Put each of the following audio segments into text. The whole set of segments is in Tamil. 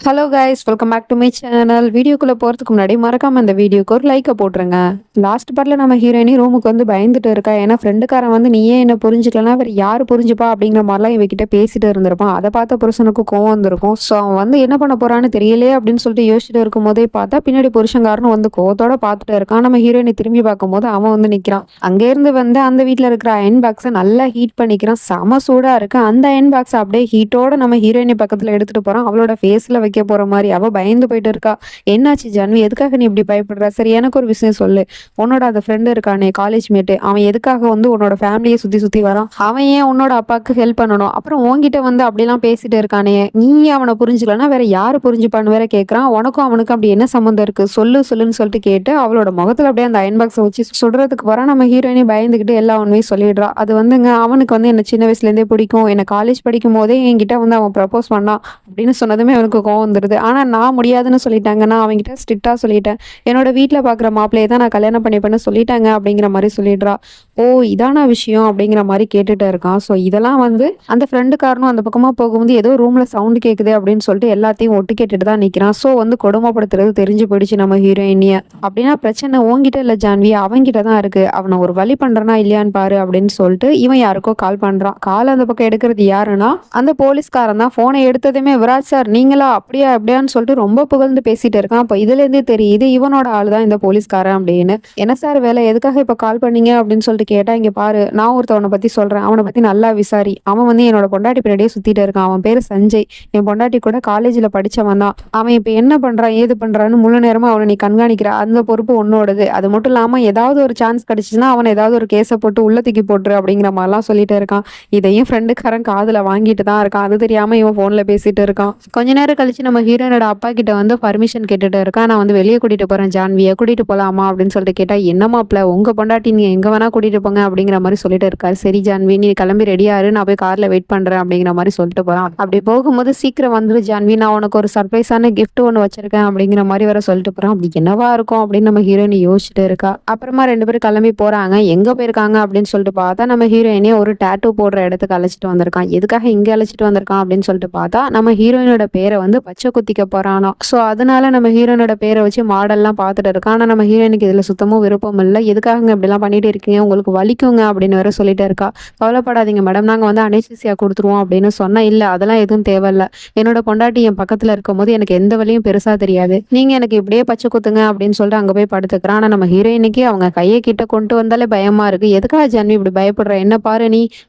Hello guys, welcome back to my channel. வீடியோக்குள்ளே போகிறதுக்கு முன்னாடி மறக்காமல் இந்த வீடியோக்கு ஒரு லைக்கை போட்டுருங்க. லாஸ்ட் பார்ட்டில் நம்ம ஹீரோயினி ரூமுக்கு வந்து பயந்துட்டு இருக்கா. ஏன்னா ஃப்ரெண்டுக்காரன் வந்து நீயே என்ன புரிஞ்சுக்கலன்னா வேறு யார் புரிஞ்சுப்பா அப்படிங்கிற மாதிரிலாம் இவகிட்ட பேசிட்டு இருந்திருப்பான். அதை பார்த்த புருஷனுக்கு கோவம் வந்திருக்கும். ஸோ அவன் வந்து என்ன பண்ண போறான்னு தெரியலையே அப்படின்னு சொல்லிட்டு யோசிச்சுட்டு இருக்கும் போதே பார்த்தா பின்னாடி புருஷங்காரனும் வந்து கோவத்தோட பார்த்துட்டு இருக்கான். நம்ம ஹீரோயினி திரும்பி பார்க்கும்போது அவன் வந்து நிற்கிறான். அங்கேருந்து வந்து அந்த வீட்டில் இருக்கிற அயன் பாக்ஸை நல்லா ஹீட் பண்ணிக்கிறான். செம சூடாக இருக்கு. அந்த அயன் பாக்ஸை அப்படியே ஹீட்டோட நம்ம ஹீரோயினி பக்கத்தில் எடுத்துட்டு போறான். அவளோட ஃபேஸில் வைக்க போற மாதிரி. அவ பயந்து போயிட்டு இருக்கா. என்னாச்சு ஜான்வி, எதுக்காக நீ இப்படி பயப்படுற? சரி, எனக்கு ஒரு விஷயம் சொல்லு. உன்னோட அந்த ஃப்ரெண்டு இருக்கானே, காலேஜ் மேட்டு, அவன் எதுக்காக வந்து உன்னோட ஃபேமிலியை சுத்தி சுத்தி வரான்? அவன் ஏன் உன்னோட அப்பாவுக்கு ஹெல்ப் பண்ணணும்? அப்புறம் உன்கிட்ட வந்து அப்படிலாம் பேசிட்டு இருக்கானே, நீ அவனை புரிஞ்சுக்கலன்னா வேற யாரு புரிஞ்சுப்பான்னு வேற கேட்கறான். உனக்கும் அவனுக்கு அப்படி என்ன சம்மந்தம் இருக்கு? சொல்லுன்னு சொல்லிட்டு கேட்டு அவளோட முகத்துல அப்படியே அந்த அயன் பாக்ஸை வச்சு சுடுறதுக்கு வர நம்ம ஹீரோயினி பயந்துகிட்டு எல்லா உண்மையும் சொல்லிடுறா. அது வந்துங்க, அவனுக்கு வந்து என்ன சின்ன வயசுல இருந்தே பிடிக்கும். என்ன காலேஜ் படிக்கும் போதே என்கிட்ட வந்து அவன் ப்ரப்போஸ் பண்ணான் அப்படின்னு சொன்னதுமே அவனுக்கு கோவம் வந்துடுது. ஆனா நான் முடியாதுன்னு சொல்லிட்டாங்க. நான் அவன்கிட்ட ஸ்ட்ரிக்டா சொல்லிட்டேன். என்னோட வீட்டுல பாக்குற மாப்பிள்ளையை தான் நான் கல்யாணம் பண்ணிப்பேன்னு சொல்லிட்டாங்க அப்படிங்கிற மாதிரி சொல்லிடுறா. ஓ, இதான விஷயம் அப்படிங்கிற மாதிரி கேட்டுட்டு இருக்கான். ஸோ இதெல்லாம் வந்து அந்த ஃப்ரெண்டுக்காரனும் அந்த பக்கமா போகும்போது ஏதோ ரூம்ல சவுண்ட் கேட்குது அப்படின்னு சொல்லிட்டு எல்லாத்தையும் ஒட்டு கேட்டுட்டு தான் நிக்கிறான். ஸோ வந்து கொடுமைப்படுத்துறது தெரிஞ்சு போயிடுச்சு நம்ம ஹீரோயினிய. அப்படின்னா பிரச்சனை உன்கிட்ட இல்ல ஜான்வி, அவன்கிட்ட தான் இருக்கு. அவனை ஒரு வழி பண்றானா இல்லையான்னு பாரு அப்படின்னு சொல்லிட்டு இவன் யாருக்கோ கால் பண்றான். கால் அந்த பக்கம் எடுக்கிறது யாருன்னா அந்த போலீஸ்காரன் தான். போனை எடுத்ததுமே, விராஜ் சார் நீங்களா, அப்படியா அப்படியான்னு சொல்லிட்டு ரொம்ப புகழ்ந்து பேசிட்டு இருக்கான். அப்போ இதுல இருந்தே தெரியுது இவனோட ஆள் தான் இந்த போலீஸ்காரன் அப்படின்னு. என்ன சார் வேலை, எதுக்காக இப்ப கால் பண்ணீங்க அப்படின்னு சொல்லிட்டு கேட்டா, இங்க பாரு, நான் ஒருத்தவனை பத்தி சொல்றேன், அவனை பத்தி நல்லா விசாரி. அவன் வந்து என்னோட பொண்டாட்டி பின்னாடியே சுத்திட்டு இருக்கான். அவன் பேரு சஞ்சய். என் பொண்டாட்டி கூட காலேஜ்ல படிச்சவன் தான். அவன் இப்ப என்ன பண்றான் ஏது பண்றான்னு முழு நேரமா அவனை நீ கண்காணிக்கிற. அந்த பொறுப்பு உன்னோடது. அது மட்டும் இல்லாம ஏதாவது ஒரு சான்ஸ் கிடைச்சிச்சுன்னா அவனை ஏதாவது ஒரு கேஸை போட்டு உள்ள தூக்கி போட்டுரு அப்படிங்கிற மாதிரிலாம் சொல்லிட்டு இருக்கான். இதையும் ஃப்ரெண்டுக்காரன் காதுல வாங்கிட்டு தான் இருக்கான். அது தெரியாம இவன் போன்ல பேசிட்டு இருக்கான். கொஞ்ச நேரம் கழிச்சு நம்ம ஹீரோனோட அப்பா கிட்ட வந்து பர்மிஷன் கேட்டுட்டு இருக்கா. நான் வந்து வெளியே கூட்டிட்டு போறேன், ஜான்வியை கூட்டிட்டு போலாமா அப்படின்னு சொல்லிட்டு கேட்டா, என்ன மாப்பிள்ள, உங்க பொண்டாட்டி நீ எங்க வேணா கூட்டிட்டு போங்க அப்படிங்கிற மாதிரி சொல்லிட்டு இருக்காரு. சரி ஜான்வி, நீ கிளம்பி ரெடியாரு, நான் போய் கார்ல வெயிட் பண்றேன் அப்படிங்கிற மாதிரி சொல்லிட்டு போறான். அப்படி போகும்போது சீக்கிரம் வந்துரு ஜான்வி, நான் உனக்கு ஒரு சர்ப்ரைஸான கிஃப்ட் ஒன்று வச்சிருக்கேன் அப்படிங்கிற மாதிரி வர சொல்லிட்டு போறான். அப்படி என்னவா இருக்கும் அப்படின்னு நம்ம ஹீரோயினி யோசிச்சுட்டு இருக்கா. அப்புறமா ரெண்டு பேரும் கிளம்பி போறாங்க. எங்க போயிருக்காங்க அப்படின்னு சொல்லிட்டு பார்த்தா நம்ம ஹீரோயினே ஒரு டாட்டூ போடுற இடத்துக்கு அழைச்சிட்டு வந்திருக்கான். எதுக்காக இங்க அழைச்சிட்டு வந்திருக்கான் அப்படின்னு சொல்லிட்டு பார்த்தா நம்ம ஹீரோயினோட பேரை வந்து பச்சை குத்திக்க போறானோ. ஸோ அதனால நம்ம ஹீரோனோட பேரை வச்சு மாடல்லாம் பார்த்துட்டு இருக்கான். ஆனால் நம்ம ஹீரோயினுக்கு இதில் சுத்தமும் விருப்பம் இல்லை. எதுக்காக இப்படிலாம் பண்ணிட்டு இருக்கீங்க, உங்களுக்கு வலிக்குங்க அப்படின்னு வேற சொல்லிட்டு இருக்கா. கவலைப்படாதீங்க மேடம், நாங்கள் வந்து அனேசியா கொடுத்துருவோம் அப்படின்னு சொன்னா, இல்லை அதெல்லாம் எதுவும் தேவையில்ல, என்னோட பொண்டாட்டி என் பக்கத்தில் இருக்கும் போது எனக்கு எந்த வலியும் பெருசாக தெரியாது, நீங்கள் எனக்கு இப்படியே பச்சை குத்துங்க அப்படின்னு சொல்லிட்டு அங்கே போய் படுத்துக்கிறான். ஆனால் நம்ம ஹீரோயினுக்கு அவங்க கையை கிட்ட கொண்டு வந்தாலே பயமா இருக்கு. எதுக்காக ஜான்வி இப்படி பயப்படுற, என்ன பாரு,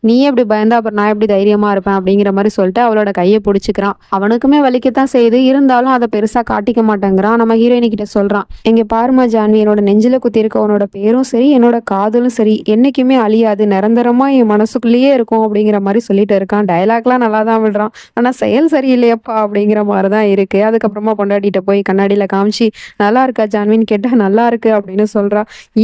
நீயே இப்படி பயந்தா அப்புறம் நான் எப்படி தைரியமா இருப்பேன் அப்படிங்கிற மாதிரி சொல்லிட்டு அவளோட கையை பிடிச்சிக்கிறான். அவனுக்குமே வலிக்கத்தான் செய்யுது, இருந்தாலும் அதை பெருசா காட்டிக்க மாட்டேங்கிறான். நம்ம ஹீரோயினி கிட்ட சொல்றான், எங்க பாருமா ஜான்வி, என்னோட நெஞ்சில குத்தி இருக்க உன்னோட பேரும் சரி என்னோட காதலும் சரி என்னைக்குமே அழியாது, நிரந்தரமா என் மனசுக்குள்ளேயே இருக்கும் அப்படிங்கிற மாதிரி சொல்லிட்டு இருக்கான். டயலாக்லாம் நல்லா தான் விடுறான், ஆனா செயல் சரியில்லையப்பா அப்படிங்கிற மாதிரிதான் இருக்கு. அதுக்கப்புறமா பொண்டாட்டிட்ட போய் கண்ணாடியில காமிச்சு, நல்லா இருக்கா ஜான்வின்னு கேட்டா நல்லா இருக்கு அப்படின்னு சொல்றா.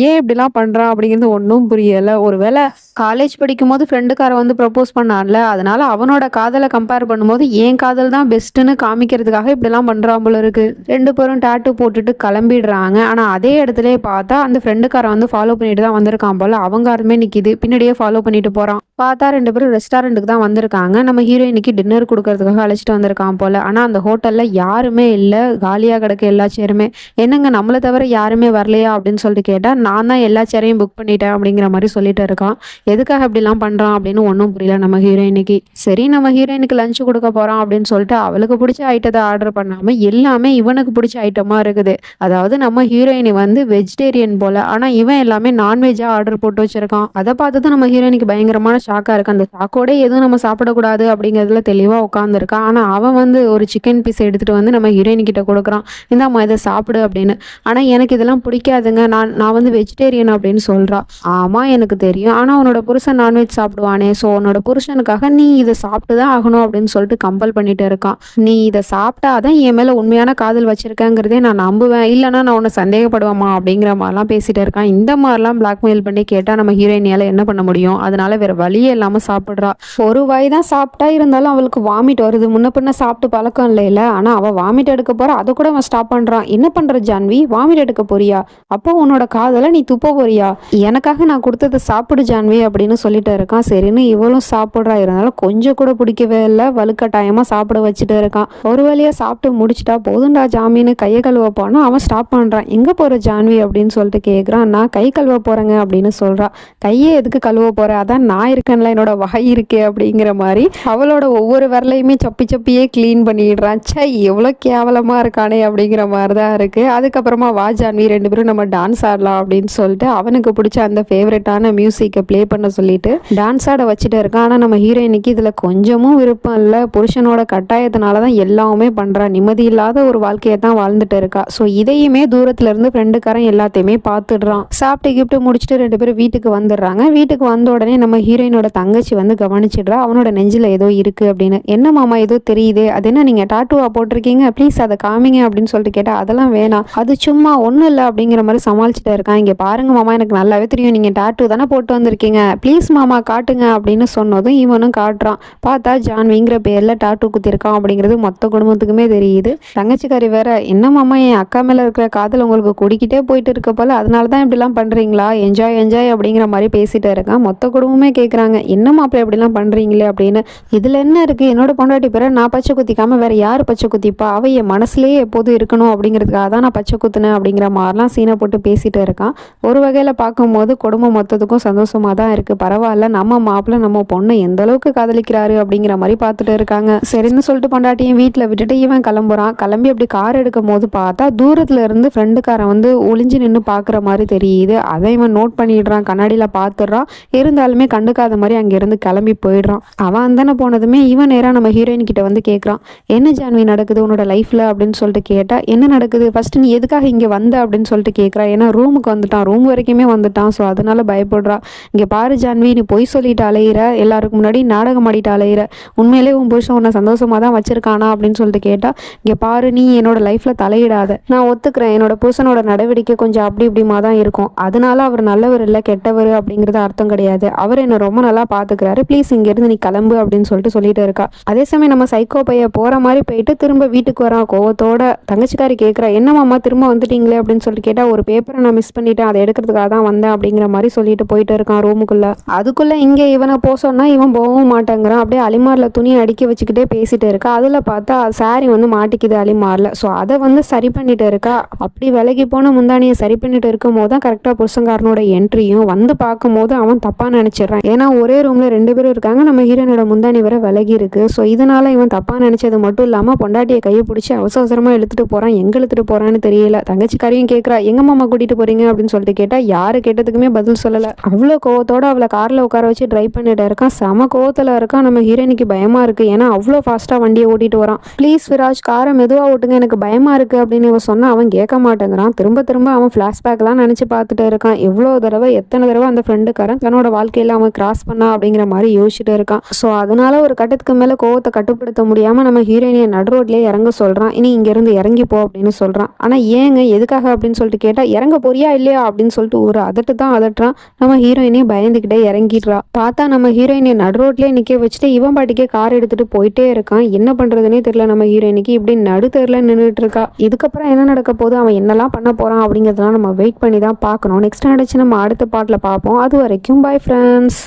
ஏன் இப்படிலாம் பண்றான் அப்படிங்கிறது ஒன்றும் புரியல. ஒருவேளை காலேஜ் படிக்கும் போது ஃப்ரெண்டுக்கார வந்து ப்ரப்போஸ் பண்ணான்ல, அதனால அவனோட காதலை கம்பேர் பண்ணும்போது என் காதல் தான் பெஸ்ட்னு காமிக்கிறதுக்காக இப்படிலாம் பண்றான் போல இருக்கு. ரெண்டு பேரும் டாட்டூ போட்டுட்டு கிளம்பிடுறாங்க. ஆனா அதே இடத்துல பார்த்தா அந்த ஃப்ரெண்டுக்காரன் வந்து ஃபாலோ பண்ணிட்டு தான் வந்திருக்கான் போல. அவங்காருமே நிக்குது, பின்னாடியே ஃபாலோ பண்ணிட்டு போறான். பார்த்தா ரெண்டு பேரும் ரெஸ்டாரண்ட்டுக்கு தான் வந்திருக்காங்க. நம்ம ஹீரோயினுக்கு டின்னர் கொடுக்கறதுக்காக அழைச்சிட்டு வந்திருக்கான் போல. ஆனா அந்த ஹோட்டல்ல யாருமே இல்ல, காலியா கிடக்கு எல்லா சேருமே. என்னங்க நம்மளை தவிர யாருமே வரலையா அப்படின்னு சொல்லிட்டு கேட்டா, நான் தான் எல்லா சேரையும் புக் பண்ணிட்டேன் அப்படிங்கிற மாதிரி சொல்லிட்டு இருக்கான். எதுக்காக இப்படிலாம் பண்றான் அப்படின்னு ஒன்றும் புரியல நம்ம ஹீரோயினுக்கு. சரி, நம்ம ஹீரோயினுக்கு லஞ்ச் கொடுக்க போறான் அப்படின்னு சொல்லிட்டு அவளுக்கு பிடிச்ச ஐட்டத்தை ஆர்டர் பண்ணாம எல்லாமே இவனுக்கு பிடிச்ச ஐட்டமா இருக்குது. அதாவது நம்ம ஹீரோயினி வந்து வெஜிடேரியன் போல, ஆனா இவன் எல்லாமே நான்வெஜ்ஜா ஆர்டர் போட்டு வச்சிருக்கான். அதை பார்த்து தான் நம்ம ஹீரோயினுக்கு பயங்கரமான ஷாக்கா இருக்கு. அந்த ஷாக்கோட எதுவும் நம்ம சாப்பிடக்கூடாது அப்படிங்கிறதுல தெளிவா உட்காந்துருக்கான். ஆனா அவன் வந்து ஒரு சிக்கன் பீஸ் எடுத்துட்டு வந்து நம்ம ஹீரோயினி கிட்ட கொடுக்குறான். இந்தாம்மா இதை சாப்பிடு அப்படின்னு. ஆனா எனக்கு இதெல்லாம் பிடிக்காதுங்க, நான் வந்து வெஜிடேரியன் அப்படின்னு சொல்றா. ஆமா எனக்கு தெரியும், ஆனா உன்னோட புருஷன் நான்வெஜ் சாப்பிடுவானே, ஸோ உன்னோட புருஷனுக்காக நீ இதை சாப்பிட்டுதான் ஆகணும் அப்படின்னு சொல்லிட்டு கம்பல் பண்ணிட்டு இருக்கான். நீ இதை சாப்பிட்டாதான் என் மேல உண்மையான காதல் வச்சிருக்கேங்கிறதே நான் நம்புவேன், இல்லைன்னா நான் உன்னை சந்தேகப்படுவேமா அப்படிங்கிற மாதிரிலாம் பேசிட்டு இருக்கான். இந்த மாதிரிலாம் பிளாக்மெயில் பண்ணி கேட்டா நம்ம ஹீரோயினியால என்ன பண்ண முடியும்? அதனால வேற வழி வழியே இல்லாம சாப்பிடுறா. ஒரு வாய் தான் சாப்பிட்டா, இருந்தாலும் அவளுக்கு வாமிட் வருது. முன்ன பின்ன சாப்பிட்டு பழக்கம் இல்லைல, ஆனா அவ வாமிட் எடுக்க போறா, அதை கூட அவன் ஸ்டாப் பண்றான். என்ன பண்ற ஜான்வி, வாமிட் எடுக்க போறியா? அப்போ உன்னோட காதல நீ துப்ப போறியா? எனக்காக நான் கொடுத்ததை சாப்பிடு ஜான்வி அப்படின்னு சொல்லிட்டு இருக்கான். சரின்னு இவளும் சாப்பிட்றா. இருந்தாலும் கொஞ்சம் கூட பிடிக்கவே இல்லை, வலுக்கட்டாயமா சாப்பிட வச்சுட்டு இருக்கான். ஒரு வழியா சாப்பிட்டு முடிச்சிட்டா, போதுண்டா ஜாமீன் கையை கழுவ போனா அவன் ஸ்டாப் பண்றான். எங்க போற ஜான்வி அப்படின்னு சொல்லிட்டு கேட்குறான். நான் கை கழுவ போறேங்க அப்படின்னு சொல்றா. கையே எதுக்கு கழுவ போற, அதான் நான் இருக்கேன்ல, என்னோட வகை இருக்கே அப்படிங்கிற மாதிரி அவளோட ஒவ்வொரு விரலையுமே சப்பி சப்பியே கிளீன் பண்ணிடுறான். சை, எவ்வளோ கேவலமா இருக்கானே அப்படிங்கிற மாதிரி தான் இருக்கு. அதுக்கப்புறமா வா ஜான்வி, 2 பேரும் நம்ம டான்ஸ் ஆடலாம் அப்படின்னு சொல்லிட்டு அவனுக்கு பிடிச்ச அந்த ஃபேவரட்டான மியூசிக்கை ப்ளே பண்ண சொல்லிட்டு டான்ஸ் ஆட வச்சுட்டு இருக்கான். ஆனால் நம்ம ஹீரோயினுக்கு இதில் கொஞ்சமும் விருப்பம் இல்லை. புருஷனோட கட்டாயத்தினால தான் எல்லாமே பண்ணுறா. நிம்மதி இல்லாத ஒரு வாழ்க்கையை தான் வாழ்ந்துட்டு இருக்கா. ஸோ இதையுமே தூரத்துல இருந்து ஃப்ரெண்டுக்காரன் எல்லாத்தையுமே பார்த்துடுறான். சாப்பிட்டு கிஃப்ட் முடிச்சுட்டு 2 பேரும் வீட்டுக்கு வந்துடுறாங்க. வீட்டுக்கு வந்த உடனே நம்ம ஹீரோயினோட தங்கச்சி வந்து கவனிச்சிடுறா, அவனோட நெஞ்சில் ஏதோ இருக்கு அப்படின்னு. என்ன மாமா ஏதோ தெரியுது, அது என்ன நீங்க டாட்டூவா போட்டிருக்கீங்க, ப்ளீஸ் அதை காமிங்க அப்படின்னு சொல்லிட்டு கேட்டா, அதெல்லாம் வேணாம், அது சும்மா ஒன்றும் இல்லை அப்படிங்கிற மாதிரி சமாளிச்சுட்டு இருக்கான். இங்கே பாருங்க மாமா, எனக்கு நல்லாவே தெரியும் நீங்க டாட்டூ தானே போட்டு வந்திருக்கீங்க, ப்ளீஸ் மாமா காட்டுங்க அப்படின்னு சொன்னதும் இவனும் காட்டுறான். பார்த்தா ஜான்விங்கிற பேர்ல டாட்டூ குத்திருக்கான் அப்படிங்கிறது மொத்த குடும்பத்துக்குமே தெரியுது. தங்கச்சிக்காரி வேற, என்ன மாமா என் அக்கா மேல இருக்கிற காதல் உங்களுக்கு குடிக்கிட்டே போயிட்டு இருக்க போல, அதனால தான் இப்படிலாம் பண்றீங்களா, என்ஜாய் என்ஜாய் அப்படிங்கிற மாதிரி பேசிட்டு இருக்கான். மொத்த குடும்பமே கேட்குறாங்க, என்ன மாப்பிள்ளை இப்படிலாம் பண்றீங்களே அப்படின்னு. இதுல என்ன இருக்கு, என்னோட பொண்டாட்டி பேரை நான் பச்சை குத்திக்காம வேற யாரு பச்சை குத்திப்பா, அவ என் மனசுலயே எப்போதும் இருக்கணும் அப்படிங்கிறதுக்காக தான் நான் பச்சை குத்துனேன் அப்படிங்கிற மாதிரிலாம் சீனை போட்டு பேசிட்டு இருக்கான். ஒரு வகையில பார்க்கும்போது குடும்பம் மொத்தத்துக்கும் சந்தோஷமா தான் இருக்கு. பரவாயில்ல, நம்ம மாப்பிள்ளை நம்ம பொண்ணு எந்த அளவுக்கு காதலிக்கிறாரு அப்படிங்கிற மாதிரி பார்த்துட்டு இருக்காங்க. சரின்னு சொல்லிட்டு பொண்டாட்டியும் வீட்டில் விட்டுட்டு இவன் கிளம்புறான். கிளம்பி அப்படி கார் எடுக்கும் போது பார்த்தா தூரத்துல இருந்து ஃப்ரெண்டுக்காரன் வந்து ஒளிஞ்சு நின்று பார்க்குற மாதிரி தெரியுது. அதை இவன் நோட் பண்ணிடுறான், கண்ணாடியில பார்த்துடுறான். இருந்தாலுமே கண்டுக்காத மாதிரி அங்கிருந்து கிளம்பி போயிடுறான். அவன் அந்தானே போனதுமே இவன் நேராக நம்ம ஹீரோயின் கிட்ட வந்து கேட்குறான், என்ன ஜான்வி நடக்குது உன்னோட லைஃப்ல அப்படின்னு சொல்லிட்டு கேட்டா, என்ன நடக்குது, ஃபர்ஸ்ட் நீ எதுக்காக இங்க வந்த அப்படின்னு சொல்லிட்டு கேட்குறா. ஏன்னா ரூமுக்கு வந்துட்டான், ரூம் வரைக்குமே வந்துட்டான். ஸோ அதனால பயப்படுறா. இங்க பாரு ஜான்வி, நீ பொய் சொல்லிட்டு அலையிற, எல்லாருக்கும் முன்னாடி நாடகம் ஆடிட்டு அலையிற, உண்மையிலே உன் புருஷன் உன்னை சந்தோஷமா தான் வச்சிருக்கானா அப்படின்னு சொல்லிட்டு கேட்டா, இங்க பாரு நீ என்னோட லைஃப்ல தலையிடாத, நான் ஒத்துக்கிறேன் என்னோட புருஷனோட நடவடிக்கை கொஞ்சம் அப்படி இப்படிமா தான் இருக்கும், அதனால அவர் நல்லவர் இல்லை கெட்டவர் அப்படிங்கிறது அர்த்தம் கிடையாது, அவர் என்னை ரொம்ப நல்லா பாத்துக்கிறாரு, ப்ளீஸ் இங்க இருந்து நீ கிளம்பு அப்படின்னு சொல்லிட்டு இருக்கா. அதே சமயம் நம்ம சைக்கோ பைய போற மாதிரி போயிட்டு திரும்ப வீட்டுக்கு வரான் கோவத்தோட. தங்கச்சிக்காரி கேட்குறா, என்னமாம்மா திரும்ப வந்துட்டீங்களே அப்படின்னு சொல்லிட்டு கேட்டா, ஒரு பேப்பரை நான் மிஸ் பண்ணிட்டேன், அதை எடுக்கிறதுக்காக தான் வந்தேன் அப்படிங்கிற மாதிரி சொல்லிட்டு போயிட்டு இருக்கான் ரூமுக்குள்ள. அதுக்குள்ள இங்க இவனை போக சொன்னா இவன் போகவும் மாட்டேங்கிறான். அப்படியே அலிமார்ல துணியை அடுக்கி வச்சுக்கிட்டே பேசிட்டு இருக்கா. அதுல பார்த்தா சாரி வந்து மாட்டிக்குது அலிமார்ல. ஸோ அதை வந்து சரி பண்ணிட்டு இருக்கா. அப்படி விலகி போன முந்தானியை சரி பண்ணிட்டு இருக்கும் போது தான் கரெக்டா புருஷங்காரனோட என்ட்ரியும் வந்து பார்க்கும் போது அவன் தப்பா நினைச்சிடறான். ஏன்னா ஒரே ரூம்ல 2 பேரும் இருக்காங்க, நம்ம ஹீரோனோட முந்தானி வர விலகி இருக்கு. ஸோ இதனால இவன் தப்பா நினைச்சது மட்டும் இல்லாம பொண்டாட்டியை கையை பிடிச்சி அவசரமா இழுத்துட்டு போறான். எங்க இழுத்துட்டு போறான்னு தெரியல. தங்கச்சிக்காரியும் கேட்கறா, எங்க மாமா கூட்டிட்டு போறீங்க அப்படின்னு சொல்லிட்டு கேட்டா, யாரு கேட்டதுக்குமே பதில் சொல்லல. அவ்வளோ கோவத்தோட அவளை கார்ல உட்கார வச்சு டிரைவ் பண்ணிட்டு இருக்கான். செம கோவத்துல இருக்கான். நம்ம ஹீரோனிக்கு பயமா இருக்கு, ஏன்னா அவ்வளோ ஃபாஸ்டா வண்டியை ஓட்டிட்டு வரான். ப்ளீஸ் விராஜ், காரை மெதுவா ஓட்டுங்க, எனக்கு பயமா இருக்கு அப்படின்னு இவன் சொன்னா அவன் கேட்க மாட்டேங்கிறான். திரும்ப திரும்ப அவன் ஃபிளாஷ்பேக்லாம் நினைச்சு பார்த்துட்டு இருக்கான். எவ்வளோ தடவை எத்தனை தடவை அந்த ஃப்ரெண்டுக்காரன் தன்னோட வாழ்க்கையில அவன் கிராஸ் பண்ணா அப்படிங்கிற மாதிரி யோசிச்சுட்டு இருக்கான். ஸோ அதனால ஒரு கட்டத்துக்கு மேல கோவத்தை கட்டுப்படுத்த முடியாம நம்ம ஹீரோயினியை நடு ரோட்லயே இறங்க சொல்றான். இனி இங்க இருந்து இறங்கி போ அப்படின்னு சொல்றான். ஆனா ஏங்க எதுக்காக அப்படின்னு சொல்லிட்டு கேட்டா, இறங்க போறியா இல்லையா அப்படின்னு சொல்லிட்டு ஒரு அதட்டுறான். நம்ம ஹீரோயினே பயந்துகிட்டே இறங்கிடுறா. பார்த்தா நம்ம ஹீரோயினை நடு ரோட்லயே நிக்க வச்சுட்டு இவன் பாட்டிக்கே கார் எடுத்துட்டு போயிட்டே இருக்கான். என்ன பண்றதுன்னே தெரியல நம்ம ஹீரோயினுக்கு. இப்படி நடுத்தெருல நின்றுட்டு இருக்கா. இதுக்கப்புறம் என்ன நடக்க போகுது, அவன் என்னெல்லாம் பண்ண போறான் அப்படிங்கிறதுலாம் நம்ம வெயிட் பண்ணி தான் பார்க்கணும். நெக்ஸ்ட் நினைச்சு நம்ம அடுத்த பாட்டில் பார்ப்போம். அது வரைக்கும் பை ஃப்ரெண்ட்ஸ்.